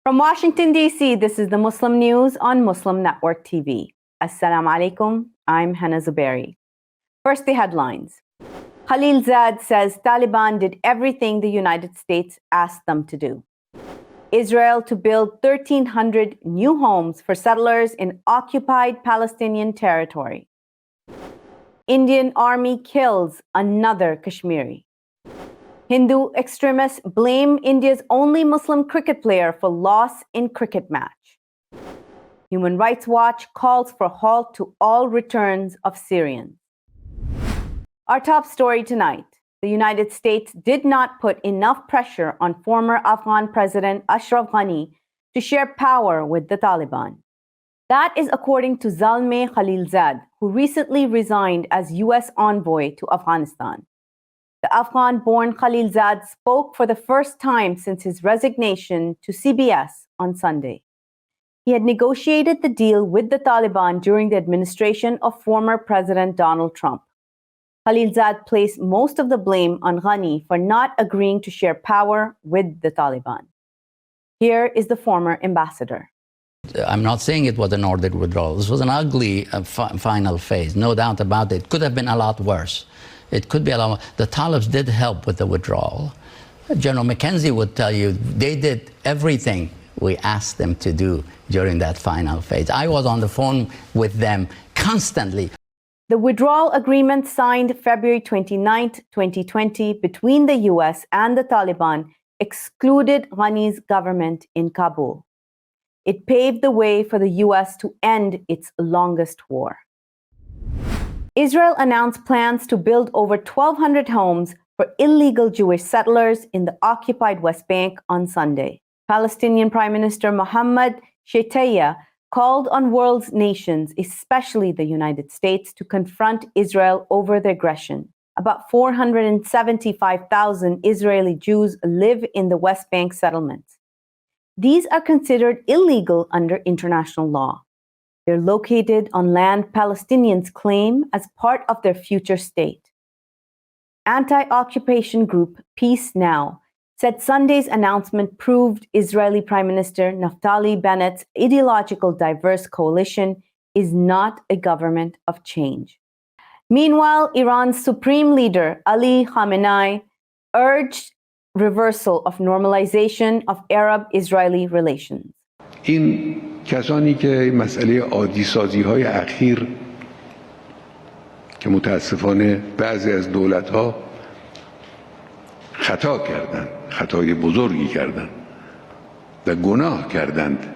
From Washington, D.C., this is the Muslim News on Muslim Network TV. Assalamu alaikum, I'm Hena Zuberi. First, the headlines. Khalizad says Taliban did everything the United States asked them to do. Israel to build 1,300 new homes for settlers in occupied Palestinian territory. Indian army kills another Kashmiri. Hindu extremists blame India's only Muslim cricket player for loss in cricket match. Human Rights Watch calls for halt to all returns of Syrians. Our top story tonight. The United States did not put enough pressure on former Afghan President Ashraf Ghani to share power with the Taliban. That is according to Zalmay Khalilzad, who recently resigned as U.S. envoy to Afghanistan. The Afghan-born Khalilzad spoke for the first time since his resignation to CBS on Sunday. He had negotiated the deal with the Taliban during the administration of former President Donald Trump. Khalilzad placed most of the blame on Ghani for not agreeing to share power with the Taliban. Here is the former ambassador. I'm not saying it was an ordered withdrawal. This was an ugly final phase, no doubt about it. It could have been a lot worse. It could be a lot. The Talibs did help with the withdrawal. General McKenzie would tell you they did everything we asked them to do during that final phase. I was on the phone with them constantly. The withdrawal agreement signed February 29, 2020 between the US and the Taliban excluded Ghani's government in Kabul. It paved the way for the US to end its longest war. Israel announced plans to build over 1,200 homes for illegal Jewish settlers in the occupied West Bank on Sunday. Palestinian Prime Minister Mohammed Shtayyeh called on world's nations, especially the United States, to confront Israel over the aggression. About 475,000 Israeli Jews live in the West Bank settlements. These are considered illegal under international law. They're located on land Palestinians claim as part of their future state. Anti-occupation group Peace Now said Sunday's announcement proved Israeli Prime Minister Naftali Bennett's ideological diverse coalition is not a government of change. Meanwhile, Iran's supreme leader Ali Khamenei urged reversal of normalization of Arab-Israeli relations. این کسانی که مسئله عادی سازی های اخیر که متاسفانه بعضی از دولت ها خطا کردند، خطای بزرگی کردند و گناه کردند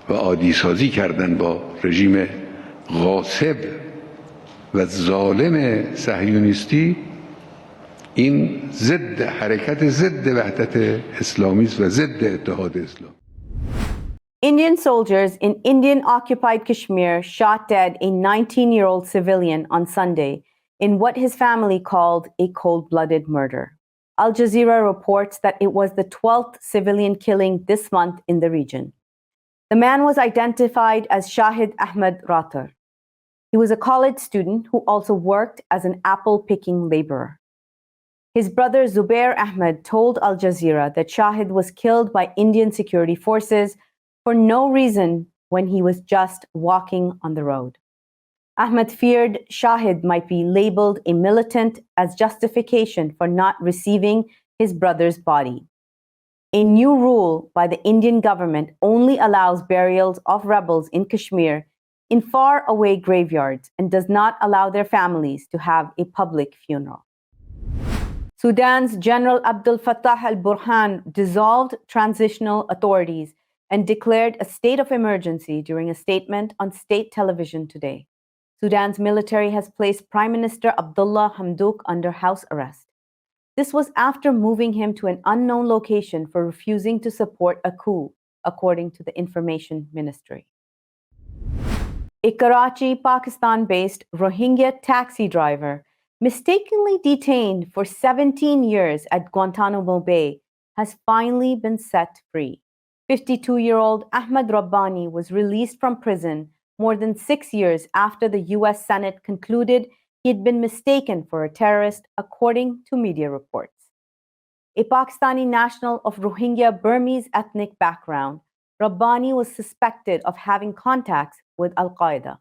و عادی سازی کردند با رژیم غاصب و ظالم صهیونیستی، این ضد حرکت ضد وحدت اسلامی است و ضد اتحاد اسلامی. Indian soldiers in Indian-occupied Kashmir shot dead a 19-year-old civilian on Sunday in what his family called a cold-blooded murder. Al Jazeera reports that it was the 12th civilian killing this month in the region. The man was identified as Shahid Ahmed Ratar. He was a college student who also worked as an apple-picking laborer. His brother Zubair Ahmed told Al Jazeera that Shahid was killed by Indian security forces for no reason when he was just walking on the road. Ahmed feared Shahid might be labeled a militant as justification for not receiving his brother's body. A new rule by the Indian government only allows burials of rebels in Kashmir in far-away graveyards and does not allow their families to have a public funeral. Sudan's General Abdel Fattah al-Burhan dissolved transitional authorities and declared a state of emergency during a statement on state television today. Sudan's military has placed Prime Minister Abdullah Hamdok under house arrest. This was after moving him to an unknown location for refusing to support a coup, according to the Information Ministry. A Karachi, Pakistan-based Rohingya taxi driver mistakenly detained for 17 years at Guantanamo Bay has finally been set free. 52-year-old Ahmed Rabbini was released from prison more than 6 years after the U.S. Senate concluded he had been mistaken for a terrorist, according to media reports. A Pakistani national of Rohingya Burmese ethnic background, Rabbani was suspected of having contacts with Al-Qaeda.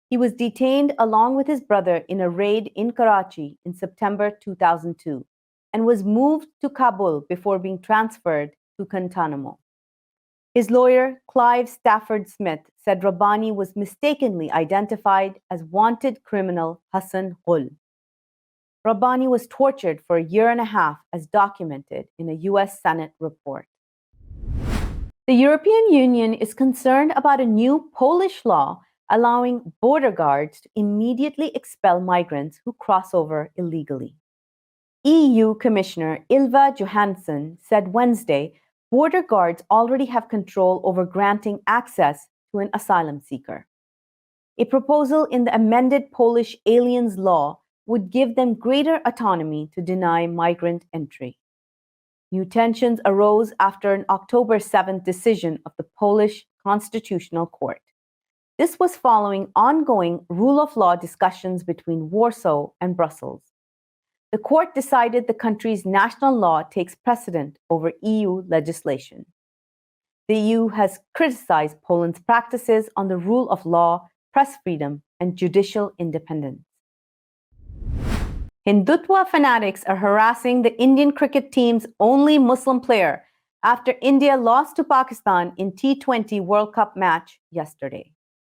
He was detained along with his brother in a raid in Karachi in September 2002 and was moved to Kabul before being transferred to Guantanamo. His lawyer, Clive Stafford Smith, said Rabbani was mistakenly identified as wanted criminal Hassan Ghul. Rabbani was tortured for a year and a half, as documented in a US Senate report. The European Union is concerned about a new Polish law allowing border guards to immediately expel migrants who cross over illegally. EU Commissioner Ylva Johansson said Wednesday border guards already have control over granting access to an asylum seeker. A proposal in the amended Polish aliens law would give them greater autonomy to deny migrant entry. New tensions arose after an October 7th decision of the Polish Constitutional Court. This was following ongoing rule of law discussions between Warsaw and Brussels. The court decided the country's national law takes precedent over EU legislation. The EU has criticized Poland's practices on the rule of law, press freedom, and judicial independence. Hindutva fanatics are harassing the Indian cricket team's only Muslim player after India lost to Pakistan in T20 World Cup match yesterday.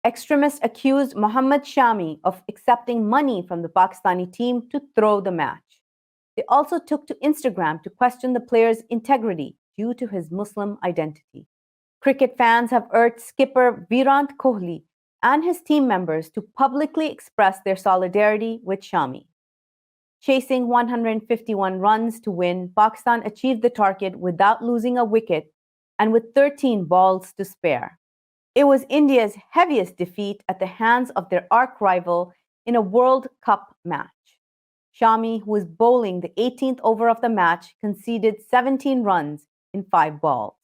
Extremists accused Mohammad Shami of accepting money from the Pakistani team to throw the match. They also took to Instagram to question the player's integrity due to his Muslim identity. Cricket fans have urged skipper Virat Kohli and his team members to publicly express their solidarity with Shami. Chasing 151 runs to win, Pakistan achieved the target without losing a wicket and with 13 balls to spare. It was India's heaviest defeat at the hands of their arch-rival in a World Cup match. Shami, who was bowling the 18th over of the match, conceded 17 runs in 5 balls.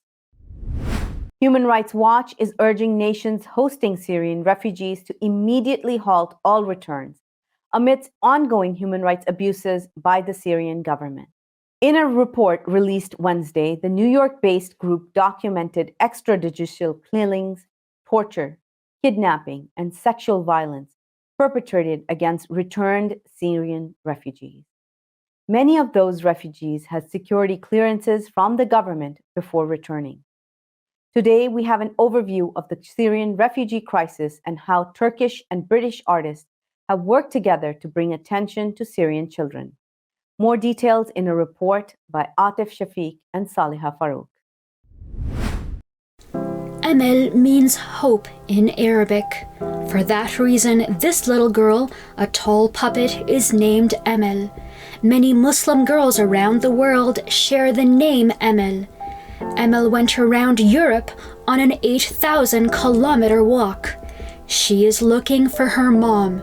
Human Rights Watch is urging nations hosting Syrian refugees to immediately halt all returns amidst ongoing human rights abuses by the Syrian government. In a report released Wednesday, the New York-based group documented extrajudicial killings, torture, kidnapping, and sexual violence perpetrated against returned Syrian refugees. Many of those refugees had security clearances from the government before returning. Today, we have an overview of the Syrian refugee crisis and how Turkish and British artists have worked together to bring attention to Syrian children. More details in a report by Atif Shafiq and Saliha Farouk. Emel means hope in Arabic. For that reason, this little girl, a tall puppet, is named Emel. Many Muslim girls around the world share the name Emel. Emel went around Europe on an 8,000-kilometer walk. She is looking for her mom.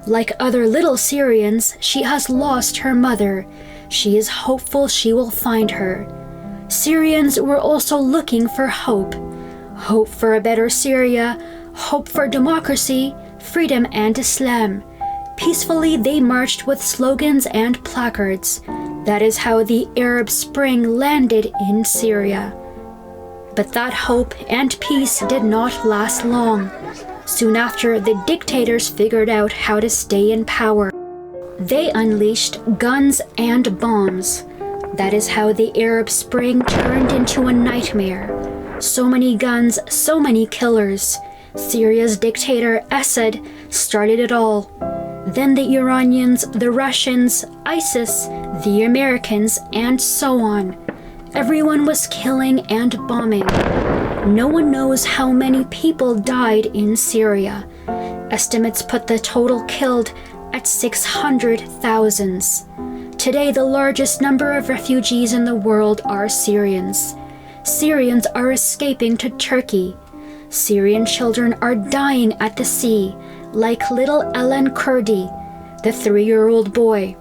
Like other little Syrians, she has lost her mother. She is hopeful she will find her. Syrians were also looking for hope. Hope for a better Syria, hope for democracy, freedom, and Islam. Peacefully, they marched with slogans and placards. That is how the Arab Spring landed in Syria. But that hope and peace did not last long. Soon after, the dictators figured out how to stay in power. They unleashed guns and bombs. That is how the Arab Spring turned into a nightmare. So many guns, so many killers. Syria's dictator Assad started it all. Then the Iranians, the Russians, ISIS, the Americans, and so on. Everyone was killing and bombing. No one knows how many people died in Syria. Estimates put the total killed at 600,000. Today, the largest number of refugees in the world are Syrians. Syrians are escaping to Turkey. Syrian children are dying at the sea, like little Elen Kurdi, the 3-year-old boy.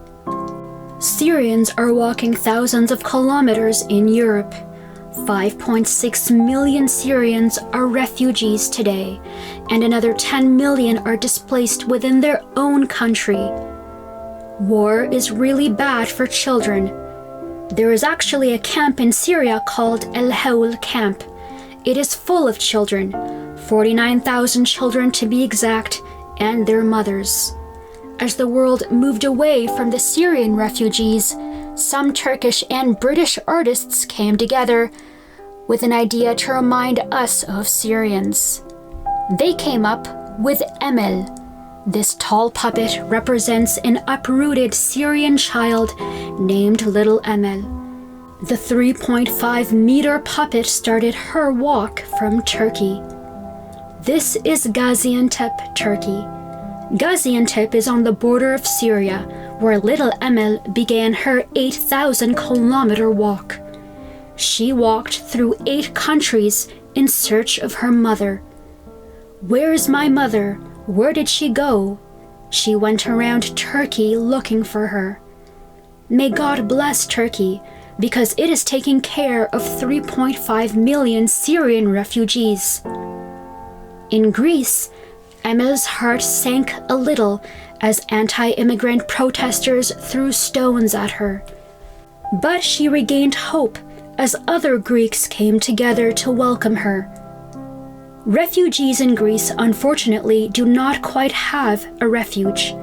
Syrians are walking thousands of kilometers in Europe. 5.6 million Syrians are refugees today, and another 10 million are displaced within their own country. War is really bad for children. There is actually a camp in Syria called Al-Hawl camp. It is full of children, 49,000 children to be exact, and their mothers. As the world moved away from the Syrian refugees, some Turkish and British artists came together with an idea to remind us of Syrians. They came up with Emel. This tall puppet represents an uprooted Syrian child named Little Emel. The 3.5-meter puppet started her walk from Turkey. This is Gaziantep, Turkey. Gaziantep is on the border of Syria, where little Emel began her 8,000-kilometer walk. She walked through 8 countries in search of her mother. Where is my mother? Where did she go? She went around Turkey looking for her. May God bless Turkey, because it is taking care of 3.5 million Syrian refugees. In Greece, Emel's heart sank a little as anti-immigrant protesters threw stones at her. But she regained hope as other Greeks came together to welcome her. Refugees in Greece, unfortunately, do not quite have a refuge.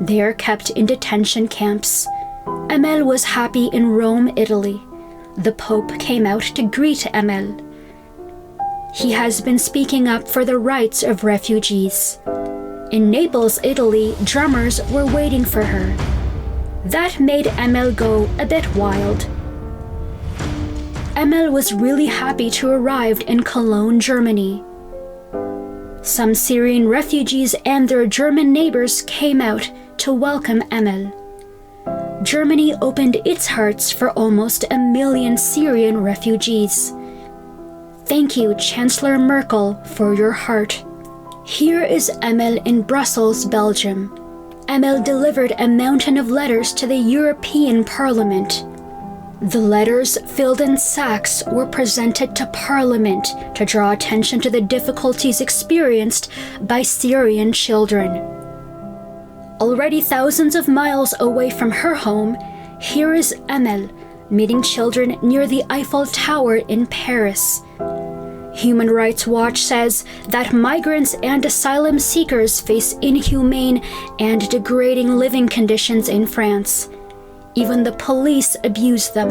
They are kept in detention camps. Emel was happy in Rome, Italy. The Pope came out to greet Emel. He has been speaking up for the rights of refugees. In Naples, Italy, drummers were waiting for her. That made Emel go a bit wild. Emel was really happy to arrive in Cologne, Germany. Some Syrian refugees and their German neighbors came out to welcome Emel. Germany opened its hearts for almost 1 million Syrian refugees. Thank you, Chancellor Merkel, for your heart. Here is Emel in Brussels, Belgium. Emel delivered a mountain of letters to the European Parliament. The letters, filled in sacks, were presented to Parliament to draw attention to the difficulties experienced by Syrian children. Already thousands of miles away from her home, here is Emel meeting children near the Eiffel Tower in Paris. Human Rights Watch says that migrants and asylum seekers face inhumane and degrading living conditions in France. Even the police abuse them.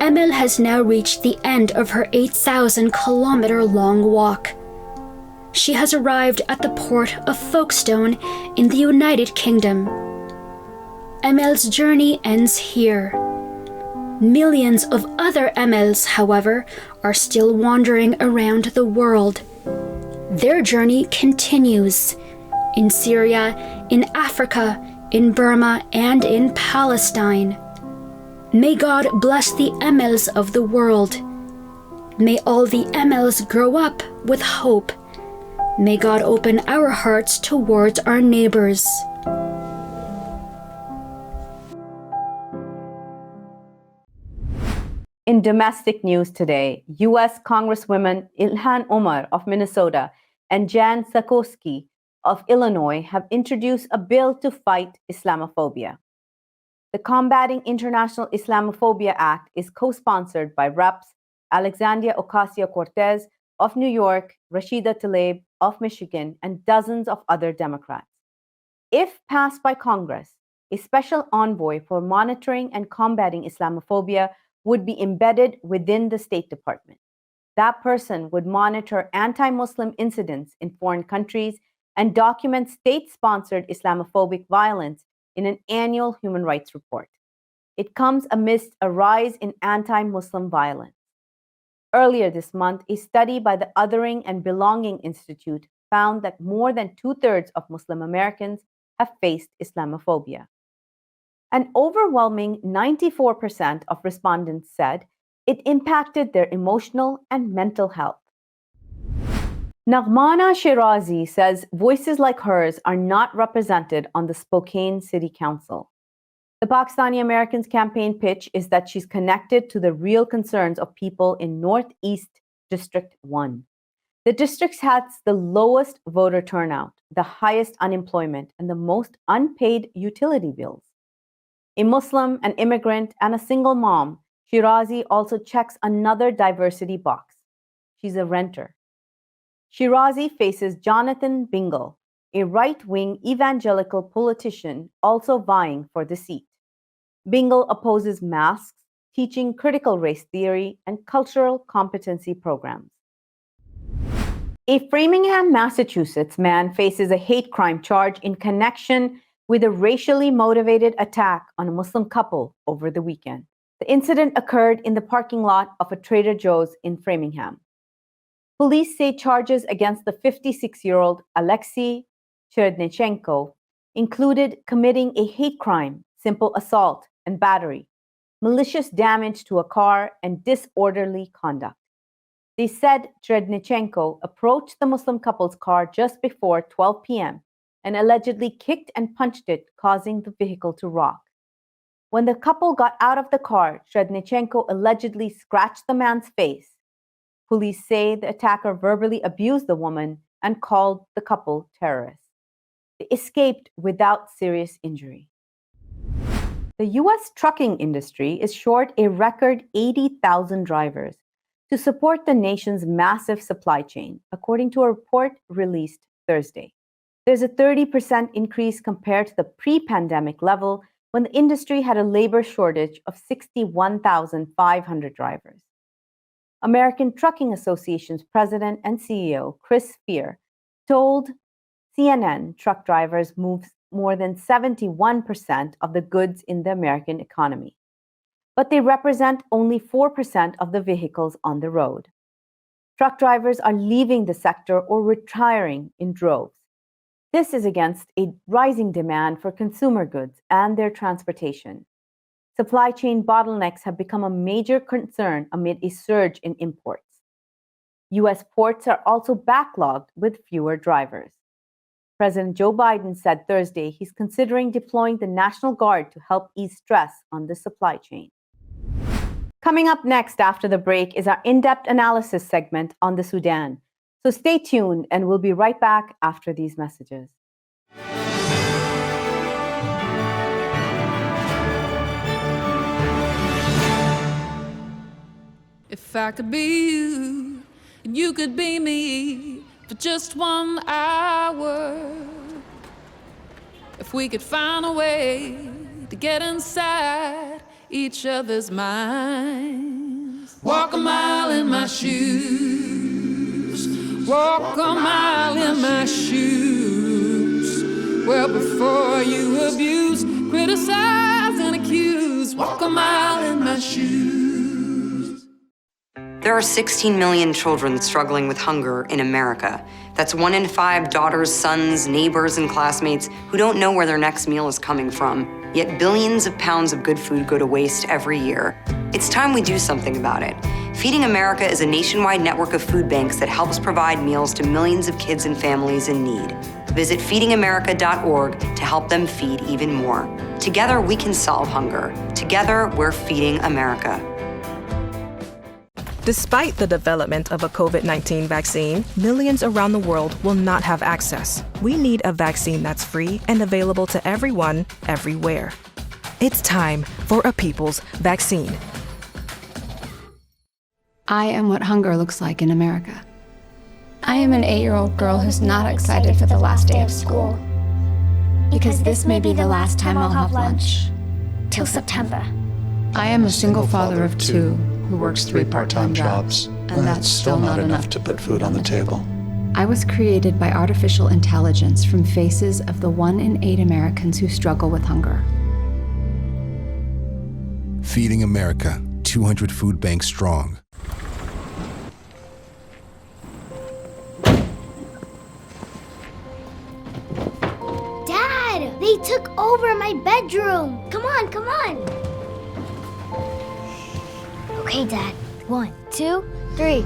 Emel has now reached the end of her 8,000-kilometer-long walk. She has arrived at the port of Folkestone in the United Kingdom. Emel's journey ends here. Millions of other Emels, however, are still wandering around the world. Their journey continues in Syria, in Africa, in Burma, and in Palestine. May God bless the Emels of the world. May all the Emels grow up with hope. May God open our hearts towards our neighbors. In domestic news today, U.S. Congresswomen Ilhan Omar of Minnesota and Jan Sakoski of Illinois have introduced a bill to fight Islamophobia. The Combating International Islamophobia Act is co-sponsored by Reps. Alexandria Ocasio-Cortez of New York, Rashida Tlaib of Michigan, and dozens of other Democrats. If passed by Congress, a special envoy for monitoring and combating Islamophobia would be embedded within the State Department. That person would monitor anti-Muslim incidents in foreign countries and document state-sponsored Islamophobic violence in an annual human rights report. It comes amidst a rise in anti-Muslim violence. Earlier this month, a study by the Othering and Belonging Institute found that more than 2/3 of Muslim Americans have faced Islamophobia. An overwhelming 94% of respondents said it impacted their emotional and mental health. Naghmana Shirazi says voices like hers are not represented on the Spokane City Council. The Pakistani Americans campaign pitch is that she's connected to the real concerns of people in Northeast District 1. The district has the lowest voter turnout, the highest unemployment, and the most unpaid utility bills. A Muslim, an immigrant, and a single mom, Shirazi also checks another diversity box. She's a renter. Shirazi faces Jonathan Bingle, a right-wing evangelical politician also vying for the seat. Bingle opposes masks, teaching critical race theory and cultural competency programs. A Framingham, Massachusetts man faces a hate crime charge in connection with a racially motivated attack on a Muslim couple over the weekend. The incident occurred in the parking lot of a Trader Joe's in Framingham. Police say charges against the 56-year-old Alexei Chernechenko included committing a hate crime, simple assault, and battery, malicious damage to a car, and disorderly conduct. They said Chernechenko approached the Muslim couple's car just before 12 p.m. and allegedly kicked and punched it, causing the vehicle to rock. When the couple got out of the car, Chernechenko allegedly scratched the man's face. Police say the attacker verbally abused the woman and called the couple terrorists. They escaped without serious injury. The U.S. trucking industry is short a record 80,000 drivers to support the nation's massive supply chain, according to a report released Thursday. There's a 30% increase compared to the pre-pandemic level when the industry had a labor shortage of 61,500 drivers. American Trucking Association's president and CEO, Chris Spear, told CNN truck drivers move more than 71% of the goods in the American economy, but they represent only 4% of the vehicles on the road. Truck drivers are leaving the sector or retiring in droves. This is against a rising demand for consumer goods and their transportation. Supply chain bottlenecks have become a major concern amid a surge in imports. U.S. ports are also backlogged with fewer drivers. President Joe Biden said Thursday he's considering deploying the National Guard to help ease stress on the supply chain. Coming up next after the break is our in-depth analysis segment on the Sudan. So stay tuned and we'll be right back after these messages. If I could be you, and you could be me for just 1 hour. If we could find a way to get inside each other's minds. Walk a mile in my shoes. Walk a mile in my shoes. Well, before you abuse, criticize, and accuse. Walk a mile in my shoes. There are 16 million children struggling with hunger in America. That's 1 in 5 daughters, sons, neighbors, and classmates who don't know where their next meal is coming from. Yet billions of pounds of good food go to waste every year. It's time we do something about it. Feeding America is a nationwide network of food banks that helps provide meals to millions of kids and families in need. Visit feedingamerica.org to help them feed even more. Together, we can solve hunger. Together, we're feeding America. Despite the development of a COVID-19 vaccine, millions around the world will not have access. We need a vaccine that's free and available to everyone, everywhere. It's time for a people's vaccine. I am what hunger looks like in America. I am an 8-year-old girl who's not excited for the last day of school. Because this may be the last time I'll have lunch. Till September. I am a single father of 2 who works 3 part-time jobs, and that's still not enough to put food on the table. I was created by artificial intelligence from faces of the 1 in 8 Americans who struggle with hunger. Feeding America, 200 food banks strong. Dad, they took over my bedroom. Come on, come on. Okay, Dad. 1, 2, 3.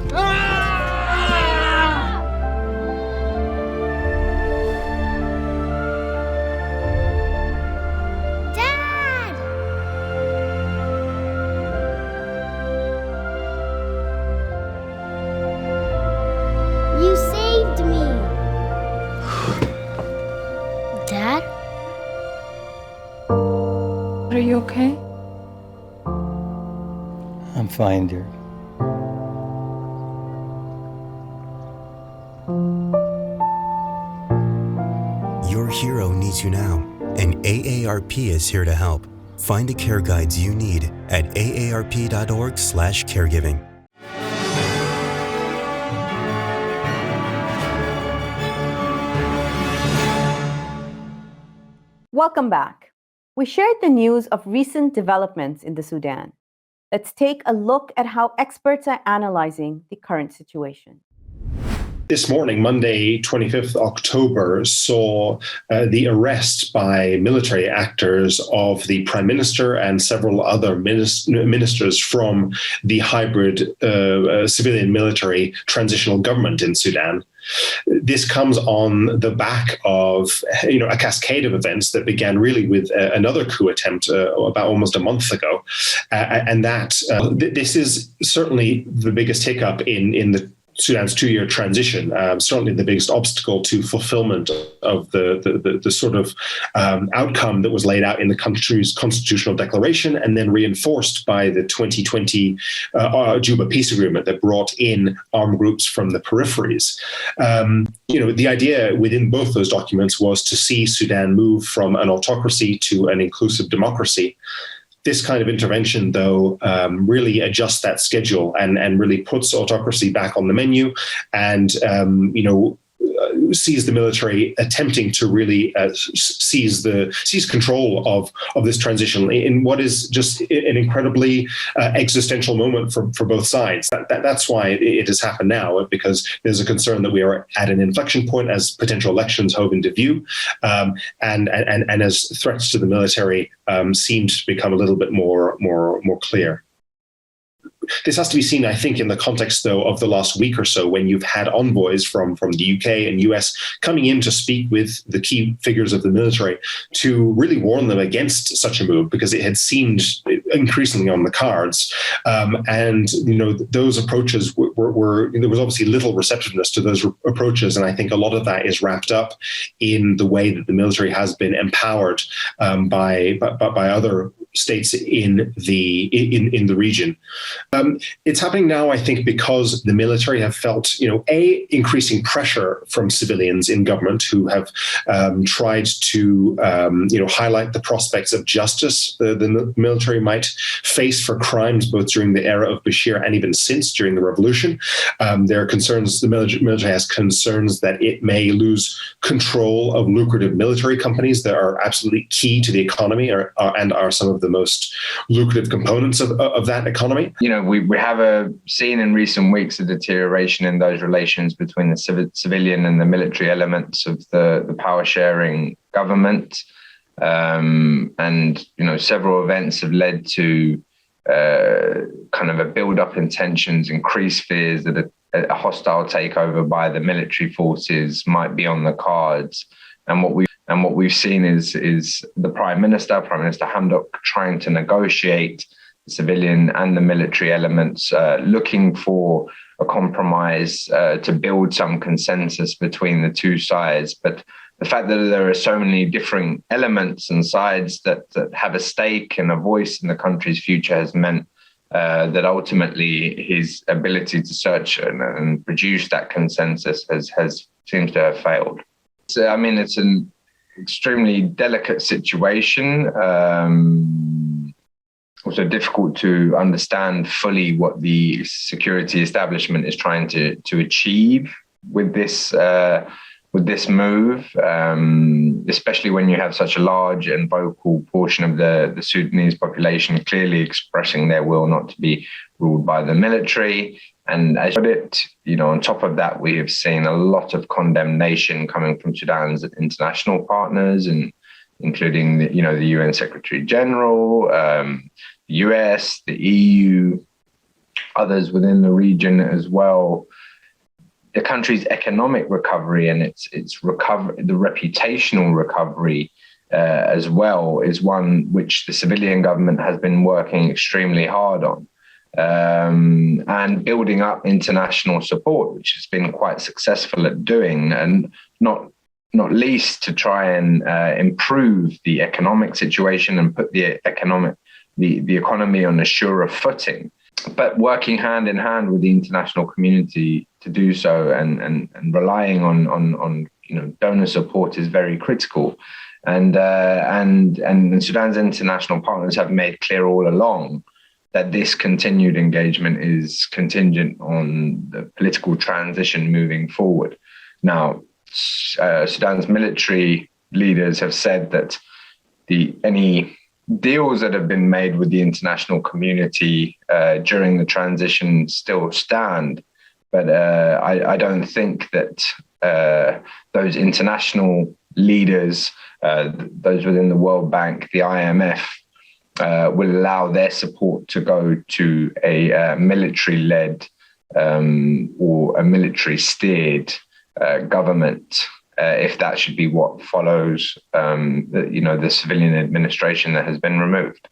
Dad! You saved me. Dad? What are are you okay? I'm fine, dear. Your hero needs you now, and AARP is here to help. Find the care guides you need at aarp.org/caregiving. Welcome back. We shared the news of recent developments in the Sudan. Let's take a look at how experts are analyzing the current situation. This morning, Monday, 25th October, saw the arrest by military actors of the Prime Minister and several other ministers from the hybrid civilian-military transitional government in Sudan. This comes on the back of a cascade of events that began really with another coup attempt about almost a month ago, and this is certainly the biggest hiccup in the Sudan's 2-year transition, certainly the biggest obstacle to fulfillment of the sort of outcome that was laid out in the country's constitutional declaration and then reinforced by the 2020 Juba peace agreement that brought in armed groups from the peripheries. The idea within both those documents was to see Sudan move from an autocracy to an inclusive democracy. This kind of intervention, though, really adjusts that schedule and really puts autocracy back on the menu and, sees the military attempting to really seize control of this transition in what is just an incredibly existential moment for both sides. That's why it has happened now, because there's a concern that we are at an inflection point as potential elections hove into view, and as threats to the military seem to become a little bit more clear. This has to be seen, I think, in the context, though, of the last week or so, when you've had envoys from the UK and US coming in to speak with the key figures of the military to really warn them against such a move, because it had seemed increasingly on the cards. Those approaches were there was obviously little receptiveness to those approaches. And I think a lot of that is wrapped up in the way that the military has been empowered by other states in the region. It's happening now, I think, because the military have felt, increasing pressure from civilians in government who have tried to, highlight the prospects of justice the military might face for crimes both during the era of Bashir and even since during the revolution. There are concerns, the military has concerns that it may lose control of lucrative military companies that are absolutely key to the economy and are some of the most lucrative components of that economy. We have seen in recent weeks a deterioration in those relations between the civilian and the military elements of the power sharing government. Several events have led to kind of a build-up in tensions, increased fears that a hostile takeover by the military forces might be on the cards. And what we've seen is the Prime Minister Hamdok, trying to negotiate the civilian and the military elements, looking for a compromise to build some consensus between the two sides. But the fact that there are so many different elements and sides that have a stake and a voice in the country's future has meant that ultimately his ability to search and produce that consensus seems to have failed. So, it's an extremely delicate situation. Also difficult to understand fully what the security establishment is trying to achieve with this move, especially when you have such a large and vocal portion of the Sudanese population clearly expressing their will not to be ruled by the military. And as you put it, on top of that, we have seen a lot of condemnation coming from Sudan's international partners, and including the UN Secretary General, the US, the EU, others within the region as well. The country's economic recovery and its recovery, the reputational recovery as well, is one which the civilian government has been working extremely hard on, and building up international support, which has been quite successful at doing, and not not least to try and improve the economic situation and put the economy on a surer footing, but working hand in hand with the international community to do so, and relying on donor support is very critical. And Sudan's international partners have made clear all along that this continued engagement is contingent on the political transition moving forward. Now, Sudan's military leaders have said that any deals that have been made with the international community during the transition still stand. But I don't think that those international leaders, those within the World Bank, the IMF, will allow their support to go to a military-led or a military-steered government, if that should be what follows the civilian administration that has been removed.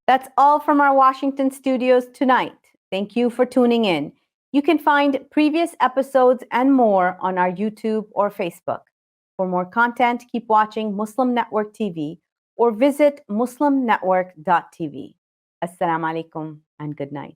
That's all from our Washington studios tonight. Thank you for tuning in. You can find previous episodes and more on our YouTube or Facebook. For more content, keep watching Muslim Network TV or visit muslimnetwork.tv. Assalamu alaikum and good night.